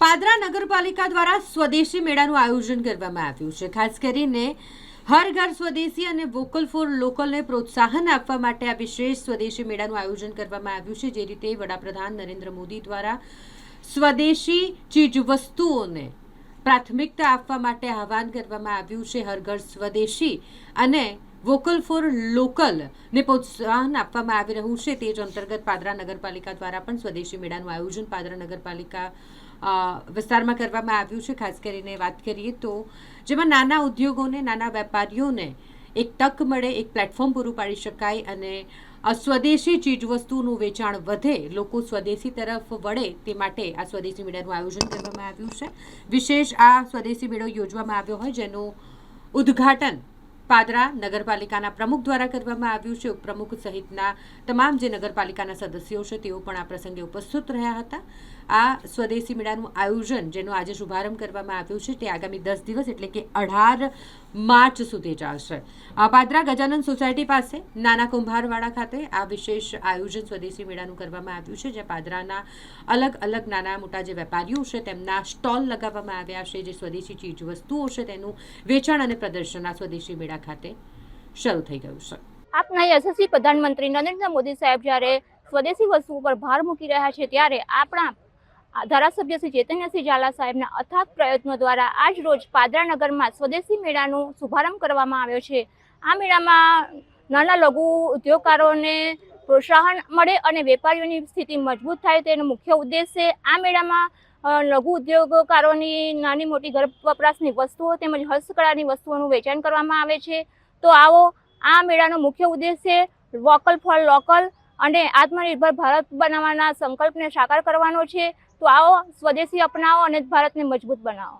પાદરા નગરપાલિકા દ્વારા સ્વદેશી મેળાનું આયોજન કરવામાં આવ્યું છે। ખાસ કરીને હર ઘર સ્વદેશી અને વોકલ ફોર લોકલને પ્રોત્સાહન આપવા માટે આ વિશેષ સ્વદેશી મેળાનું આયોજન કરવામાં આવ્યું છે। જે રીતે વડાપ્રધાન નરેન્દ્ર મોદી દ્વારા સ્વદેશી ચીજવસ્તુઓને પ્રાથમિકતા આપવા માટે આહવાન કરવામાં આવ્યું છે। હર ઘર સ્વદેશી અને વોકલ ફોર લોકલને પ્રોત્સાહન આપવામાં આવી રહ્યું છે। તે જ અંતર્ગત પાદરા નગરપાલિકા દ્વારા પણ સ્વદેશી મેળાનું આયોજન પાદરા નગરપાલિકા વિસ્તારમાં કરવામાં આવ્યું છે। ખાસ કરીને વાત કરીએ તો જેમાં નાના ઉદ્યોગોને, નાના વેપારીઓને એક તક મળે, એક પ્લેટફોર્મ પૂરું પાડી શકાય અને સ્વદેશી ચીજવસ્તુનું વેચાણ વધે, લોકો સ્વદેશી તરફ વળે તે માટે આ સ્વદેશી મેળાનું આયોજન કરવામાં આવ્યું છે। વિશેષ આ સ્વદેશી મેળો યોજવામાં આવ્યો હોય જેનું ઉદ્ઘાટન પાદરા નગરપાલિકાના પ્રમુખ દ્વારા કરવામાં આવ્યું છે। ઉપપ્રમુખ સહિતના તમામ જે નગરપાલિકાના સદસ્યો છે તેઓ પણ આ પ્રસંગે ઉપસ્થિત રહ્યા હતા। આ સ્વદેશી મેળાનું આયોજન જેનો આજે શુભારંભ કરવામાં આવ્યું છે તે આગામી 10 દિવસ એટલે કે 18 માર્ચ સુધી ચાલશે। પાદરા ગજાનન સોસાયટી પાસે નાના કુંભારવાડા ખાતે આ વિશેષ આયોજન સ્વદેશી મેળાનું કરવામાં આવ્યું છે, જ્યાં પાદરાના અલગ અલગ નાના મોટા જે વેપારીઓ છે તેમના સ્ટોલ લગાવવામાં આવ્યા છે। જે સ્વદેશી ચીજ વસ્તુઓ છે તેનું વેચાણ અને પ્રદર્શન આ સ્વદેશી મેળા ખાતે શરૂ થઈ ગયું છે। આપના યશસ્વી પ્રધાનમંત્રી નરેન્દ્ર મોદી સાહેબ જ્યારે સ્વદેશી વસ્તુઓ પર ભાર મૂકી રહ્યા છે ત્યારે આપણા ધારાસભ્ય શ્રી ચૈતન્યસિંહ ઝાલા સાહેબના અથાગ પ્રયત્નો દ્વારા આજ રોજ પાદરા નગરમાં સ્વદેશી મેળાનું શુભારંભ કરવામાં આવ્યો છે। આ મેળામાં નાના લઘુ ઉદ્યોગકારોને પ્રોત્સાહન મળે અને વેપારીઓની સ્થિતિ મજબૂત થાય તેનો મુખ્ય ઉદ્દેશ છે। આ મેળામાં લઘુ ઉદ્યોગકારોની નાની મોટી ઘર વપરાશની વસ્તુઓ તેમજ હસ્તકળાની વસ્તુઓનું વેચાણ કરવામાં આવે છે। તો આવો આ મેળાનો મુખ્ય ઉદ્દેશ છે વોકલ ફોર લોકલ અને આત્મનિર્ભર ભારત બનાવવાના સંકલ્પને સાકાર કરવાનો છે। તો આવો સ્વદેશી અપનાવો અને ભારતને મજબૂત બનાવો।